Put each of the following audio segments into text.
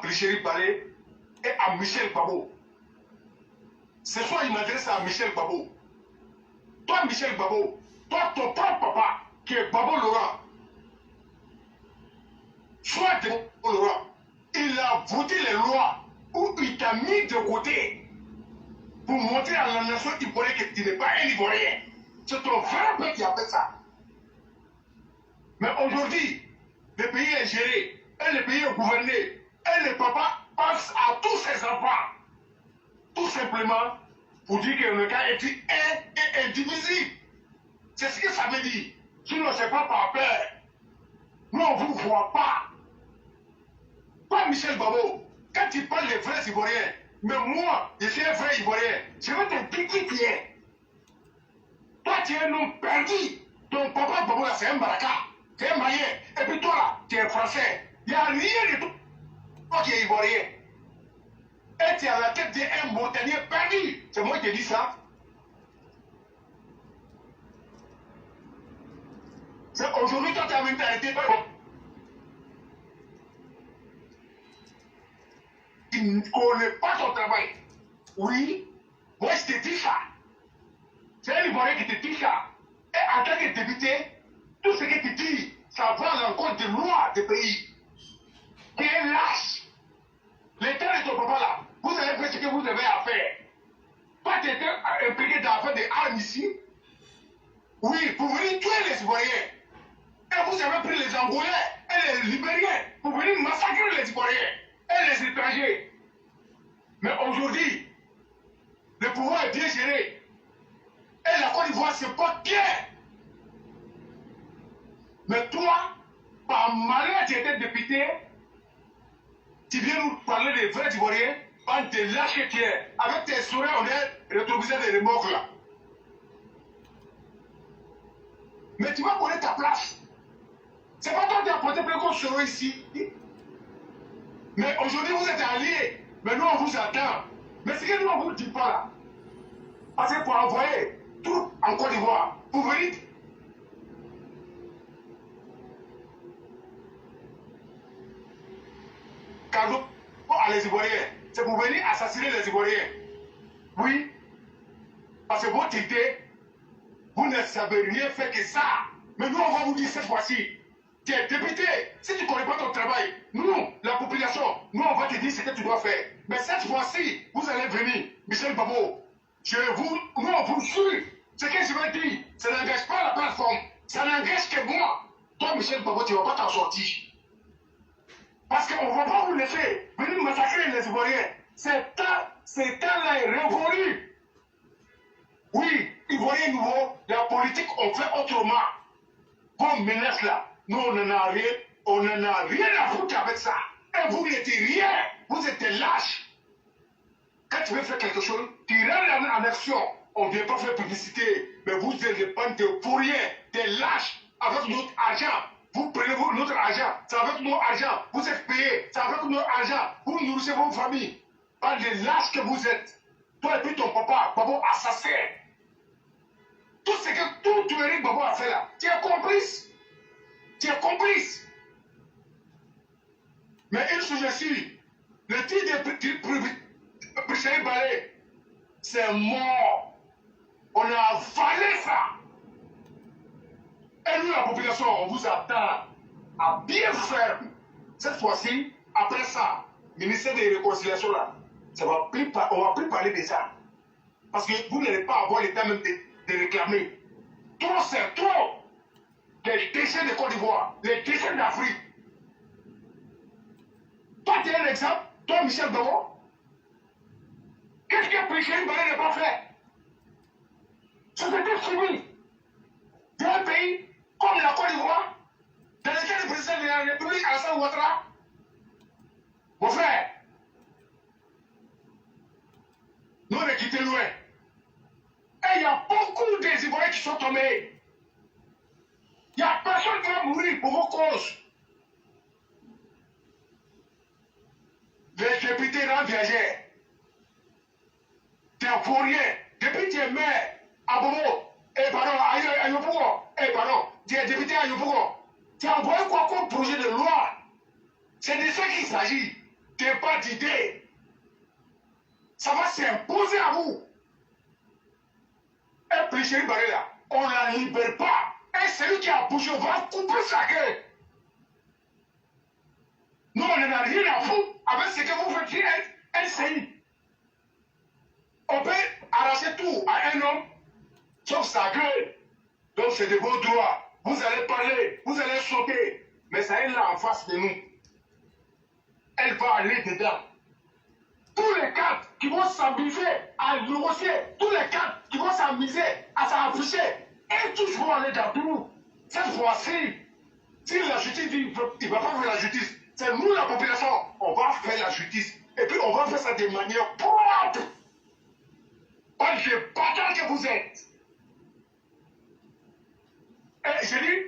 Bricherie Balé et à Michel Babo. Ce soir, il m'adresse à Michel Babo. Toi, Michel Babo, toi, ton propre papa, qui est Babo Laurent, soit de Babo Laurent, il a voté les lois où il t'a mis de côté pour montrer à la nation ivoirienne que tu n'es pas un Ivoirien. C'est ton vrai père qui a fait ça. Mais aujourd'hui, le pays est géré, et le pays est gouverné, et le papa pense à tous ses enfants. Tout simplement pour dire que le cas est un et indivisible. C'est ce que ça veut dire. Sinon, ce n'est pas par peur. Nous, on ne vous voit pas. Toi, Michel Babo, quand tu parles des vrais Ivoiriens, mais moi, je suis un vrai Ivoirien, je vais te dire qui tu es. Toi, tu es un homme perdu. Ton papa Babo, c'est un baraka, c'est un malien. Et puis toi, là, tu es français. Il n'y a rien de tout. Toi qui es Ivoirien. Et tu es à la tête d'un Mauritanien perdu. C'est moi qui ai dit ça. Aujourd'hui, toi, tu as même arrêté. Tu ne connais pas ton travail. Oui, moi, je te dis ça. C'est un Ivoirien qui te dit ça. Et en tant que député, tout ce que tu dis, ça va à l'encontre des lois du pays. Tu es lâche. L'État de ton papa là, vous avez fait ce que vous devez faire. Toi, tu étais impliqué dans l'affaire des armes ici. Oui, pour venir tuer les Ivoiriens. Et vous avez pris les Angolais et les Libériens pour venir massacrer les Ivoiriens et les étrangers. Mais aujourd'hui, le pouvoir est bien géré. Et la Côte d'Ivoire se porte bien. Mais toi, par malheur, tu étais député, tu viens nous parler des vrais Ivoiriens, en te lâche que tu es. Avec tes sourires, on est rétrovisé des remorques là. Mais tu vas connaître ta place. C'est pas toi qui as porté plein contre Soro ici. Mais aujourd'hui, vous êtes alliés. Mais nous, on vous attend. Mais ce que nous, on ne vous dit pas là. Parce que pour envoyer tout en Côte d'Ivoire, pour venir. Cadeau à les Ivoiriens. C'est pour venir assassiner les Ivoiriens. Oui. Parce que votre idée, vous ne savez rien faire que ça. Mais nous, on va vous dire cette fois-ci. Tu es député, si tu ne connais pas ton travail, nous, la population, nous, on va te dire ce que tu dois faire. Mais cette fois-ci, vous allez venir, Michel Babo, nous, on vous suit. Ce que je vais dire, ça n'engage pas la plateforme, ça n'engage que moi. Toi, Michel Babo, tu ne vas pas t'en sortir. Parce qu'on ne va pas vous laisser venir massacrer les Ivoiriens. Cet temps-là est révolu. Oui, Ivoiriens nouveaux, la politique, on fait autrement. Vos menaces là, nous, on n'en a rien à foutre avec ça. Et vous n'êtes rien, vous êtes lâches. Quand tu veux faire quelque chose, tu rentres en action. On ne vient pas faire publicité, mais vous êtes des bandes de pourriers, des lâches, avec notre argent. Vous prenez notre argent, c'est avec notre argent, vous êtes payés, c'est avec notre argent, vous nourrissez vos familles. Par les lâches que vous êtes. Toi et puis ton papa, Babo assassin. Tout ce que tout Eric Babo a fait là, tu es complice. Tu es complice. Mais une chose ici, le titre de Bricherie Balé, c'est mort. On a avalé ça. Et nous, la population, on vous attend à bien faire. Cette fois-ci, après ça, ministère de réconciliation là, on va plus parler de ça. Parce que vous n'allez pas avoir le temps même de réclamer. Trop, c'est trop. Les déchets de Côte d'Ivoire, les déchets d'Afrique. Toi, tu es un exemple. Toi, Michel Babo. Qu'est-ce que Bricherie Balé n'a pas fait? Société civile. D'un pays comme la Côte d'Ivoire, dans lequel le président de la République, Alassane Ouattara, mon frère, nous on est quittés loin. Et il y a beaucoup des Ivoiriens qui sont tombés. Il n'y a personne qui va mourir pour vos causes. Les députés rendent viagères. Tu es pour rien. Depuis que tu es maire à Bobo, à Yopougon, tu es député à Yopougon. Tu as envoyé quoi comme projet de loi? C'est de ça qu'il s'agit. débat d'idées. Ça va s'imposer à vous. Et puis, Chéri Barré là, on ne la libère pas. Et celui qui a bougé va couper sa gueule. Nous, on n'en a rien à foutre avec ce que vous faites dire LCI. On peut arracher tout à un homme, sauf sa gueule. Donc, c'est de vos droits. Vous allez parler, vous allez sauter. Mais ça est là en face de nous. Elle va aller dedans. Tous les cadres qui vont s'amuser à négocier, tous les cadres qui vont s'amuser à s'afficher, et tous vont aller dans tout. Cette fois-ci, si la justice dit qu'il ne va pas faire la justice, c'est nous la population, on va faire la justice. Et puis on va faire ça de manière propre. Pas de bâtard que vous êtes. Et je dis,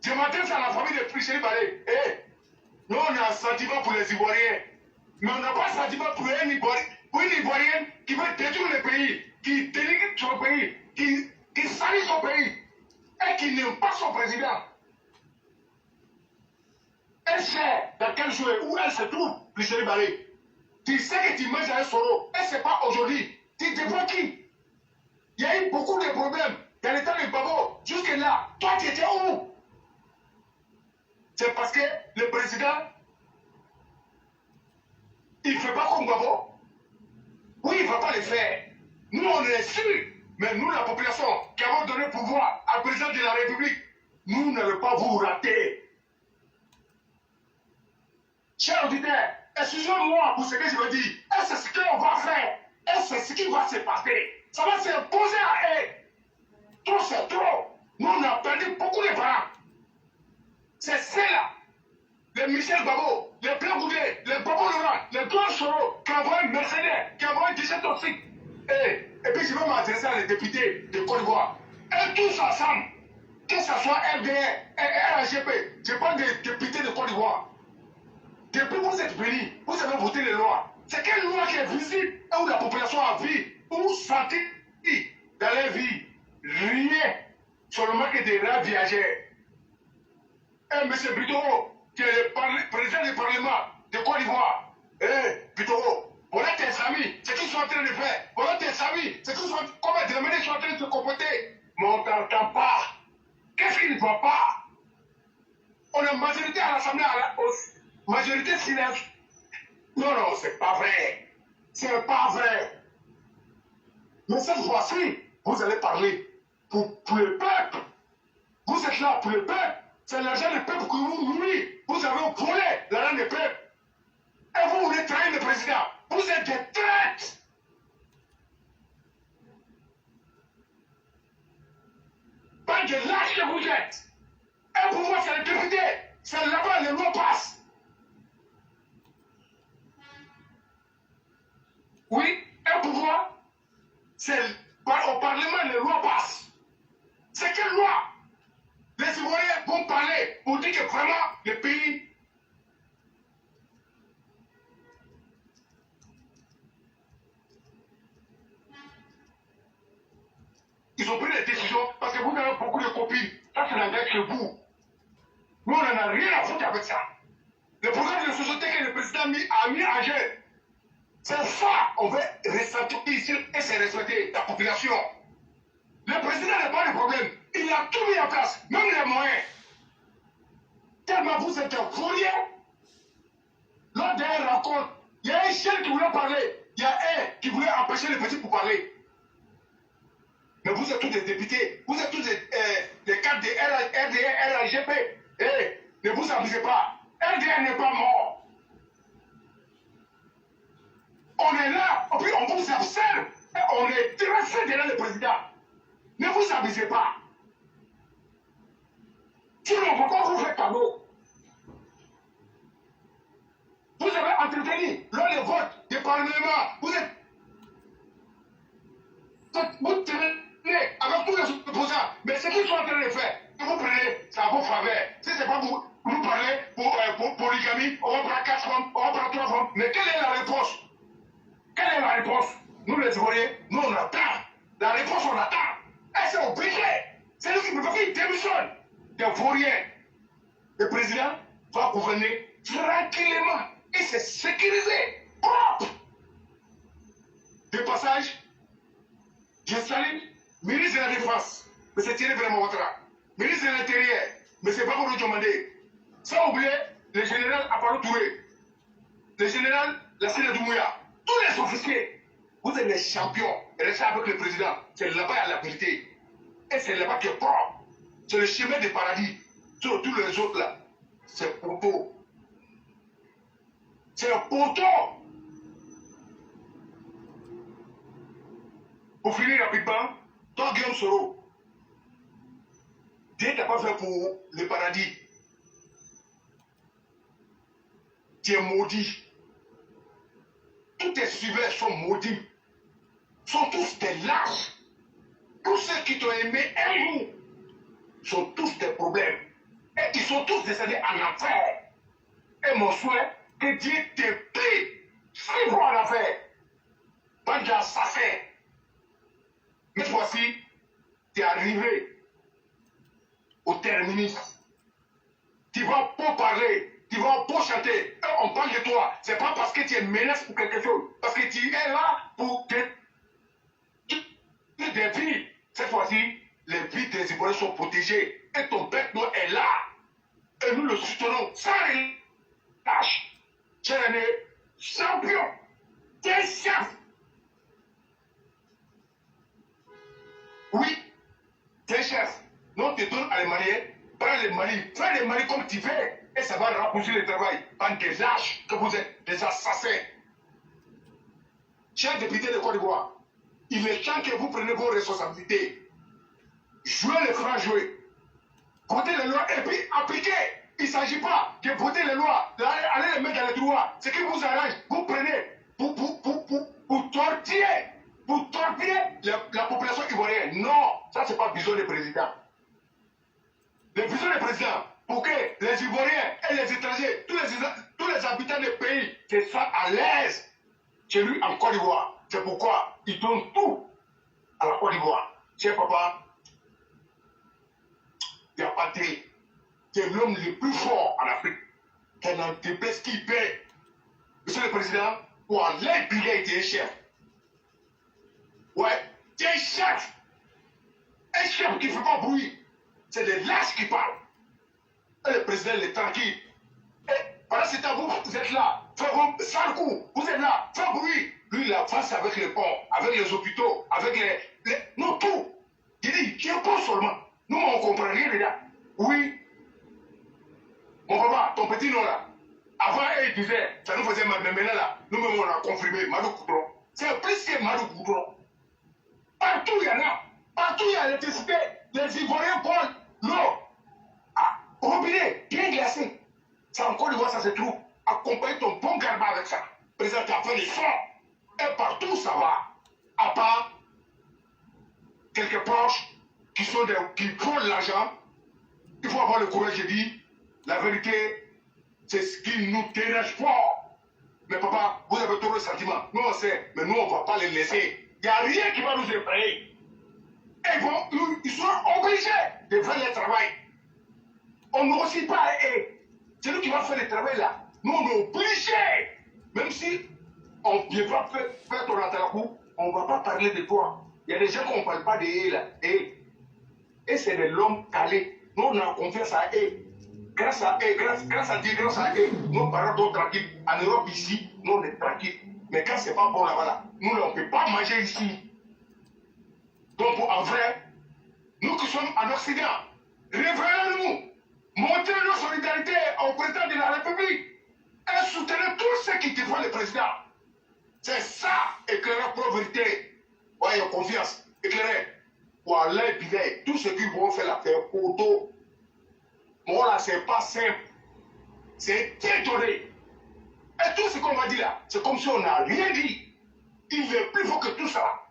je m'adresse à la famille de Chéri Barré. Nous, on a un sentiment pour les Ivoiriens. Mais on n'a pas un sentiment pour une Ivoirienne qui veut détruire le pays, qui dénigre son pays, qui salit son pays et qui n'aime pas son président. Elle sait dans quel jouet, où elle se trouve, Chéri Barré. Tu sais que tu manges à un solo, et ce n'est pas aujourd'hui. Tu dépends qui? Il y a eu beaucoup de problèmes dans l'état de Babo. Jusque-là, toi, tu étais où? C'est parce que le président, il ne fait pas comme Babo. Oui, il ne va pas le faire. Nous, on est sûrs. Mais nous, la population, qui avons donné le pouvoir à président de la République, nous n'allons pas vous rater. Chers auditeurs, excusez-moi pour ce que je veux dire. Et c'est ce qu'on va faire. Et c'est ce qui va se passer. Ça va s'imposer à eux. Trop, c'est trop. Nous, on a perdu beaucoup de parents. C'est cela. Les Michel Babo, les Blanc Goudet, les Babo Laurent, les Gauche Soro, qui envoient un mercenaire, qui envoient un déchet toxique. Et puis je vais m'adresser à les députés de Côte d'Ivoire. Et tous ensemble, que ce soit RDR et RAGP, je parle des députés de Côte d'Ivoire. Depuis que vous êtes venus, vous avez voté les lois. C'est quelle loi qui est visible et où la population a vu, où vous sentez dans leur vie rien, seulement que des rats viagers. Et M. Bitoro, qui est le président du Parlement de Côte d'Ivoire, Bitoro, voilà tes amis, ce qu'ils sont en train de faire. Voilà tes amis, ce qu'ils sont, comment des manières sont en train de se comporter. Mais on ne t'entend pas. Qu'est-ce qui ne va pas? On a majorité à l'Assemblée, majorité silence. Non, non, c'est pas vrai. C'est pas vrai. Mais cette fois-ci, vous allez parler pour le peuple. Vous êtes là pour le peuple. C'est l'argent du peuple que vous nourrissez. Vous avez volé l'argent du peuple. Et vous voulez trahir le président. Vous êtes des traîtres. Pas de lâche que vous êtes. Et pour moi, c'est le député. C'est là-bas, les lois passent. Oui, un pouvoir, c'est au Parlement, les lois passent. C'est quelle loi? Les Ivoiriens vont parler pour dire que vraiment, le pays, ils ont pris des décisions parce que vous avez beaucoup de copines. Ça, c'est la guerre chez vous. Nous, on n'en a rien à foutre avec ça. Le programme de société que le président a mis en jeu, c'est ça, on veut ressentir ici et c'est respecter la population. Le président n'a pas de problème. Il a tout mis en place, même les moyens. Tellement vous êtes un fourrier. Lors d'une rencontre, il y a un chien qui voulait parler. Il y a un qui voulait empêcher les petits pour parler. Mais vous êtes tous des députés. Vous êtes tous des cadres de RDR, RAGP. Ne vous amusez pas. RDR n'est pas mort. On est là, et puis on vous observe. Et on est dressé derrière le président. Ne vous abusez pas. Sinon, pourquoi vous faites cadeau? Vous avez entretenu lors des votes du Parlement. Vous tenez avec tous les opposants. Mais ce qu'ils sont en train de faire, vous prenez, c'est à vos faveurs. Si ce n'est pas vous parlez pour polygamie, on va prendre 4 femmes, on va prendre 3 femmes. Mais quelle est la réponse? Quelle est la réponse? Nous les Ivoiriens, nous on attend. La réponse on attend. Et c'est obligé. C'est lui qui peut faire qu'il démissionne. Des Ivoiriens. Le président va gouverner tranquillement. Et c'est sécurisé, propre. De passage, je salue le ministre de la Défense, M. Thierry Vraiment Ouattara, ministre de l'Intérieur, M. Babourou Diomandé, sans oublier le général Aparo Touré, le général Lassina Doumbouya, tous les officiers. Vous êtes les champions. Restez avec le président. C'est là-bas à la vérité. Et c'est là-bas qui est propre. C'est le chemin du paradis. Sur tous les autres là, c'est poteau. C'est un poteau. Pour finir rapidement, toi Guillaume Soro, Dieu t'a pas fait pour le paradis. Tu es maudit. Tous tes suiveurs sont maudits. Sont tous des lâches. Tous ceux qui t'ont aimé un jour sont tous des problèmes. Et ils sont tous descendus en enfer. Et mon souhait, que Dieu te prie 6 fois en enfer. Bande d'assassins. Mais cette fois-ci, tu es arrivé au terminus. Tu vas pas parler, tu vas pas chanter. Et on parle de toi. C'est pas parce que tu es menace pour quelque chose. Parce que tu es là pour des vies. Cette fois-ci, les vies des Ivoiriens sont protégées. Et ton bête noir est là. Et nous le soutenons sans relâche. Cher année, champion, t'es chef. Oui, t'es chef. Non, tu te donnes à les marier. Prends les maris, fais les maris comme tu fais. Et ça va rapprocher le travail. Bande des lâches que vous êtes, des assassins. Chers députés de Côte d'Ivoire, il est temps que vous preniez vos responsabilités. Jouez les francs joués. Votez les lois et puis appliquez. Il ne s'agit pas de voter les lois, d'aller les mettre dans les droits. Ce qui vous arrange, vous prenez pour torpiller la population ivoirienne. Non, ça c'est pas besoin de président. Le besoin de président, pour que les Ivoiriens et les étrangers, tous les habitants des pays se sentent à l'aise chez lui en Côte d'Ivoire. C'est pourquoi il donne tout à la Côte d'Ivoire. Cher papa, il n'y a pas de... Tu es l'homme le plus fort en Afrique. Tu es un déplace qui paie. Monsieur le Président, pour aller briller, tu es chef. Ouais, tu es chef. Un chef qui ne fait pas bruit. C'est des lâches qui parlent. Et le président, il est tranquille. Et pendant ce temps, vous êtes là. Faites vos sales coups. Vous êtes là. Faites bruit. Lui, il avance avec les ponts, avec les hôpitaux, avec les... Non, tout. Il dit, tu es pas seulement. Nous, on ne comprend rien déjà. Oui. Mon papa, ton petit nom là, avant, il disait, ça nous faisait mal, mais maintenant là, nous-mêmes, on a confirmé, Madou Koudron. C'est plus que Madou Koudron. Partout, il y en a. Partout, il y a l'électricité. Les Ivoiriens prennent l'eau. Ah, robinet, bien glacé. Ça, encore une fois, ça se trouve. Accompagne ton bon garba avec ça. Président, tu as fait l'effort. Et partout, ça va. À part quelques proches qui font de l'argent, il faut avoir le courage de dire la vérité, c'est ce qui nous dérange fort. Mais papa, vous avez trop de sentiments. Nous, on sait, mais nous, on ne va pas les laisser. Il n'y a rien qui va nous effrayer. Et bon, ils sont obligés de faire le travail. On n'oscille pas. C'est nous qui va faire le travail là. Nous, on est obligés. Même si on ne vient pas faire ton atalakou, on ne va pas parler de toi. Il y a des gens qu'on ne parle pas de eux là. Et c'est de l'homme calé. Nous, on a confiance à eux. Grâce à eux, grâce à Dieu, grâce à eux, nos parents sont tranquilles. En Europe, ici, nous, on est tranquilles. Mais quand c'est pas bon là-bas, là, nous, on ne peut pas manger ici. Donc, en vrai, nous qui sommes en Occident, réveillons-nous, montrez nos solidarités au président de la République et soutenez tous ceux qui défendent le président. C'est ça, éclairer pour la vérité. Ouais, confiance, éclairer. Voilà, tout ce qu'ils vont faire là, c'est photo. Bon là, c'est pas simple. C'est détonné. Et tout ce qu'on va dire là, c'est comme si on n'a rien dit. Il est plus fort que tout ça.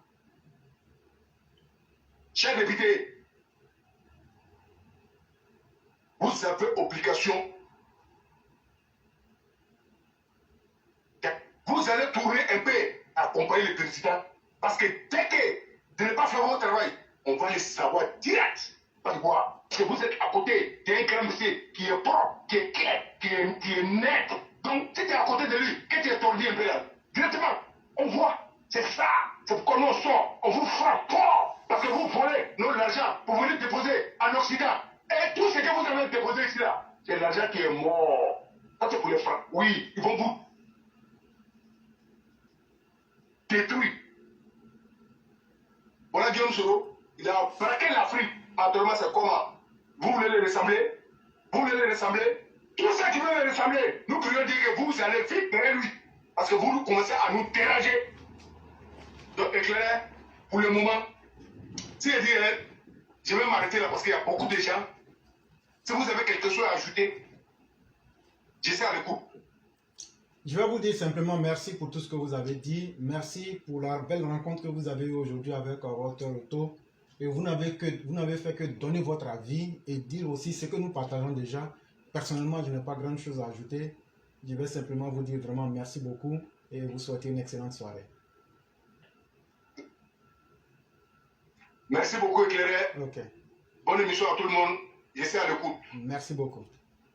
Chers députés, vous avez obligation. Vous allez tourner un peu à accompagner le président. Parce que dès que de ne pas faire votre travail, on va le savoir direct. Parce que vous êtes à côté d'un grand monsieur qui est propre, qui est clair, qui est net. Donc, si tu es à côté de lui, que tu es tordu un peu là, directement, on voit. C'est ça. C'est pourquoi nous on sort. On vous frappe fort. Parce que vous volez l'argent pour venir déposer en Occident. Et tout ce que vous avez déposé ici là, c'est l'argent qui est mort. Ça c'est pour les francs. Oui, ils vont vous détruire. Voilà Guillaume Soro. Il a braqué l'Afrique. Actuellement, c'est comment? Vous voulez les ressembler? Vous voulez les ressembler? Tous ceux qui veulent les ressembler, nous pourrions dire que vous allez vite derrière lui. Parce que vous commencez à nous déranger. Donc, éclairé, pour le moment, si je dis, je vais m'arrêter là parce qu'il y a beaucoup de gens. Si vous avez quelque chose à ajouter, je serai à l'écoute. Je vais vous dire simplement merci pour tout ce que vous avez dit. Merci pour la belle rencontre que vous avez eue aujourd'hui avec Walter Otto. Et vous n'avez fait que donner votre avis et dire aussi ce que nous partageons déjà. Personnellement, je n'ai pas grand chose à ajouter. Je vais simplement vous dire vraiment merci beaucoup et vous souhaiter une excellente soirée. Merci beaucoup, Éclairé. Ok. Bonne émission à tout le monde. Je serai à l'écoute. Merci beaucoup.